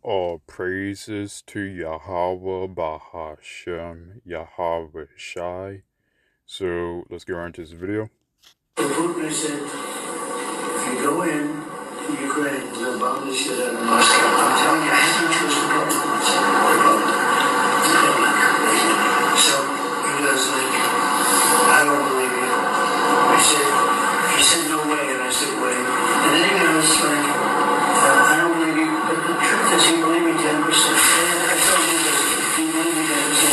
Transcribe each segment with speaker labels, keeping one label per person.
Speaker 1: All praises to Yahweh Bahashem Yahweh Shai. So let's get right into this video.
Speaker 2: Putin said, if you go in to Ukraine, they'll bomb the shit out of Moscow. I'm telling you, I have no choice but Republican. So he goes like, I don't believe you. I said, he said no way, and I said way. And then he goes like, I don't believe you, but the truth is he believed me 10%. And I told him that he believed me 10%.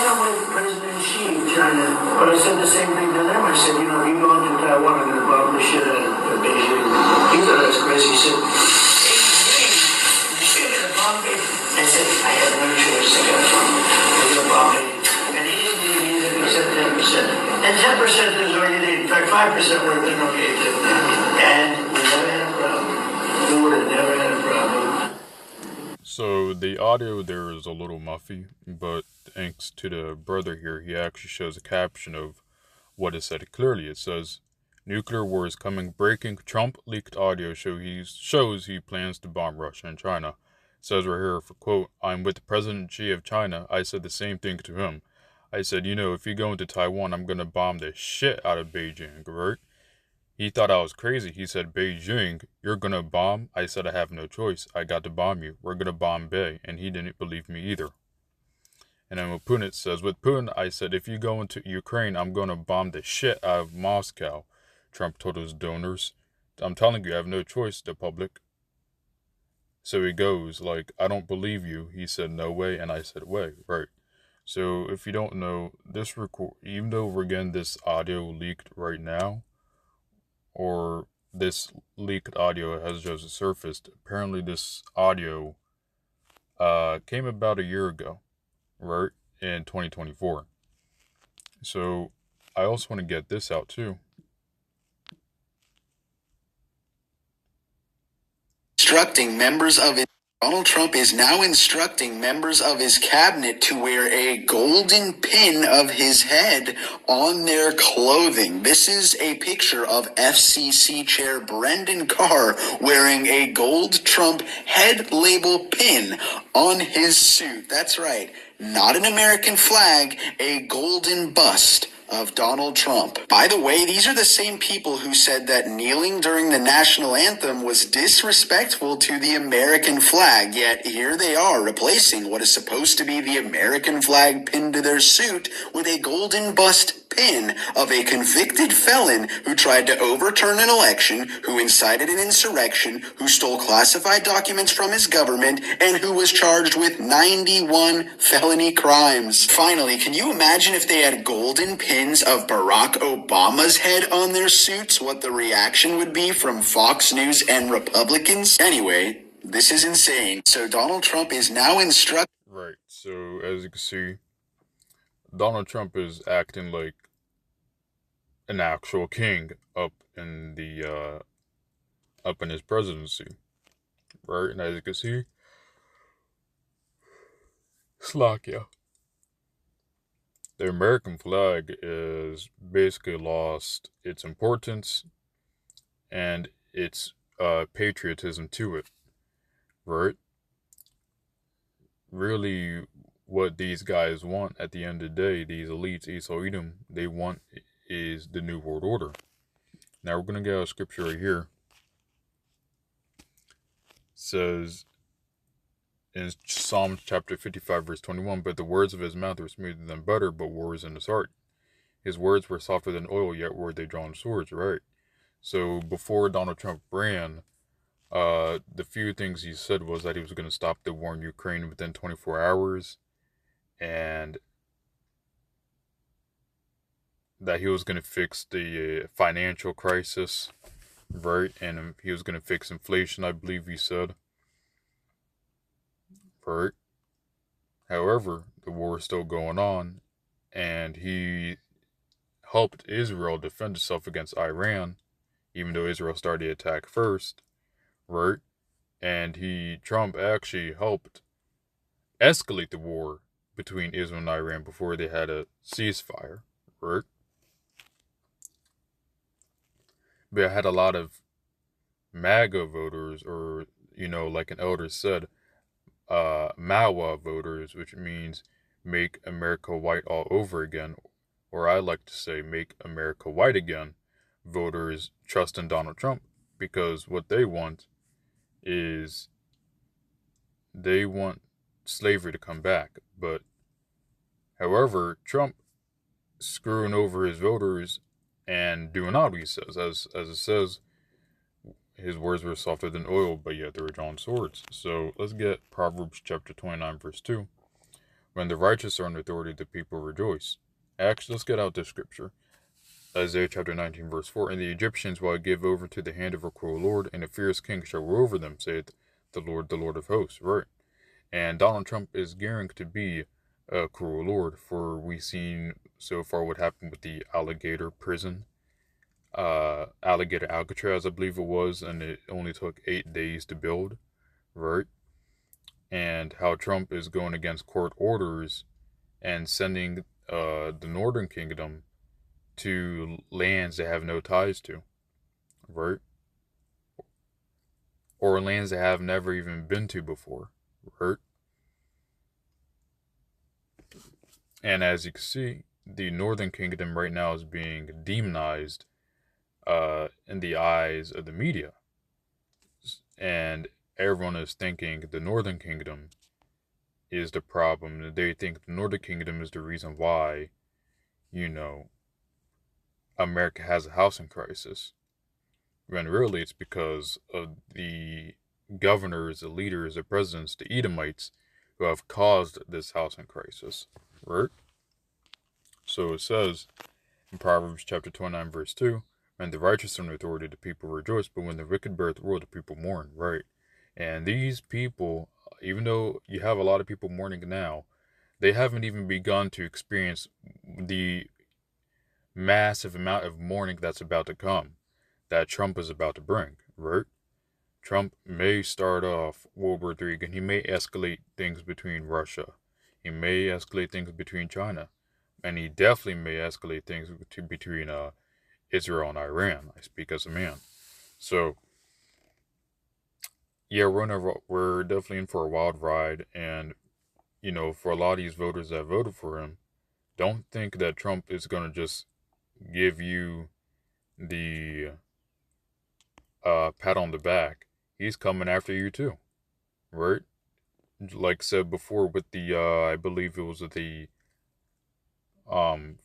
Speaker 2: Yeah, with President Xi trying to, but I said the same thing to them. I said, you know, you go into Taiwan, I'm going to bomb the shit out of Beijing. He thought I was crazy. He said, you're going to bomb Beijing. I said, I have no choice. I got to bomb it. I'm going to bomb Beijing. And he didn't believe me either. He said 10%. And 10% is all you need. In fact, 5% would have been okay too. And we never had a problem. We would have never had a problem.
Speaker 1: So the audio there is a little muffy, but thanks to the brother here, he actually shows a caption of what is said clearly. It says, nuclear war is coming, breaking. Trump leaked audio shows he plans to bomb Russia and China. It says right here, for quote, I'm with President Xi of China. I said the same thing to him. I said, you know, if you go into Taiwan, I'm going to bomb the shit out of Beijing, right? He thought I was crazy. He said, Beijing, you're going to bomb? I said, I have no choice. I got to bomb you. We're going to bomb Bay. And he didn't believe me either. And then with Putin, it says, with Putin, I said, if you go into Ukraine, I'm going to bomb the shit out of Moscow. Trump told his donors. I'm telling you, I have no choice, the public. So he goes, like, I don't believe you. He said, no way. And I said, way, right. So if you don't know, this record, even though we're getting this audio leaked right now, or this leaked audio has just surfaced. Apparently this audio came about a year ago, right, in 2024. So I also want to get this out too.
Speaker 2: Instructing members of it. Donald Trump is now instructing members of his cabinet to wear a golden pin of his head on their clothing. This is a picture of FCC Chair Brendan Carr wearing a gold Trump head label pin on his suit. That's right, not an American flag, a golden bust of Donald Trump. By the way, these are the same people who said that kneeling during the national anthem was disrespectful to the American flag, yet here they are replacing what is supposed to be the American flag pinned to their suit with a golden bust pin of a convicted felon who tried to overturn an election, who incited an insurrection, who stole classified documents from his government, and who was charged with 91 felony crimes. Finally, can you imagine if they had golden pins of Barack Obama's head on their suits, what the reaction would be from Fox News and Republicans? Anyway, this is insane. So Donald Trump is now instructing.
Speaker 1: Right, so as you can see, Donald Trump is acting like an actual king up in his presidency, right? And as you can see, Slovakia. The American flag is basically lost its importance and its patriotism to it, right? Really, what these guys want at the end of the day, these elites, Esau Edom, they want is the New World Order. Now we're going to get a scripture right here. It says in Psalm chapter 55, verse 21, but the words of his mouth were smoother than butter, but words in his heart. His words were softer than oil, yet were they drawn swords, right? So before Donald Trump ran, the few things he said was that he was going to stop the war in Ukraine within 24 hours, and that he was going to fix the financial crisis, right? And he was going to fix inflation, I believe he said, right? However, the war is still going on, and he helped Israel defend itself against Iran, even though Israel started the attack first, right? And Trump actually helped escalate the war between Israel and Iran before they had a ceasefire, right? But I had a lot of MAGA voters, or, like an elder said, MAWA voters, which means Make America White All Over Again, or I like to say Make America White Again, voters trust in Donald Trump because what they want is they want slavery to come back. But however, Trump screwing over his voters and doing out what he says. As it says, his words were softer than oil, but yet they were drawn swords. So let's get Proverbs chapter 29, verse 2. When the righteous are in authority, the people rejoice. Actually, let's get out this scripture. Isaiah chapter 19, verse 4. And the Egyptians will I give over to the hand of a cruel Lord, and a fierce king shall rule over them, saith the Lord of hosts. Right. And Donald Trump is gearing to be a cruel Lord, for we've seen so far what happened with the alligator prison. Alligator Alcatraz, I believe it was, and it only took 8 days to build. Right. And how Trump is going against court orders and sending the Northern Kingdom to lands they have no ties to, right? Or lands they have never even been to before, right? And as you can see, the Northern Kingdom right now is being demonized in the eyes of the media. And everyone is thinking the Northern Kingdom is the problem. They think the Northern Kingdom is the reason why, you know, America has a housing crisis. When really it's because of the governors, the leaders, the presidents, the Edomites who have caused this housing crisis. Right? So it says in Proverbs chapter 29, verse 2, when the righteous are in authority, the people rejoice, but when the wicked beareth rule, the people mourn. Right? And these people, even though you have a lot of people mourning now, they haven't even begun to experience the massive amount of mourning that's about to come, that Trump is about to bring, right? Trump may start off World War III again. He may escalate things between Russia. He may escalate things between China. And he definitely may escalate things between Israel and Iran. I speak as a man. So, yeah, we're definitely in for a wild ride. And, you know, for a lot of these voters that voted for him, don't think that Trump is going to just give you the pat on the back. He's coming after you too, right? Like said before with the I believe it was the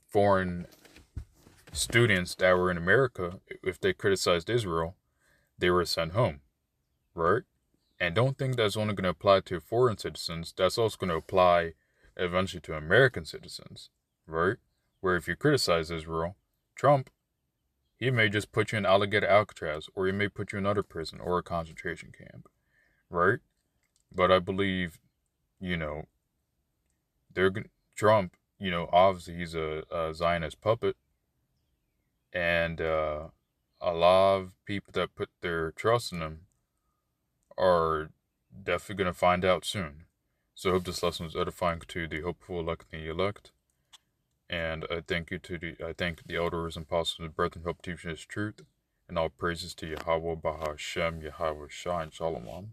Speaker 1: foreign students that were in America. If they criticized Israel, they were sent home, right? And don't think that's only going to apply to foreign citizens. That's also going to apply eventually to American citizens, right? Where if you criticize Israel, Trump, he may just put you in alligator Alcatraz, or he may put you in another prison or a concentration camp, right? But I believe, you know, Trump, you know, obviously he's a Zionist puppet, and a lot of people that put their trust in him are definitely going to find out soon. So I hope this lesson was edifying to the hopeful elect and the elect. And I thank the elders and apostles of birth and help teaching His truth. And all praises to Yahweh, Bahashem, Yahweh Shah, and Shalom.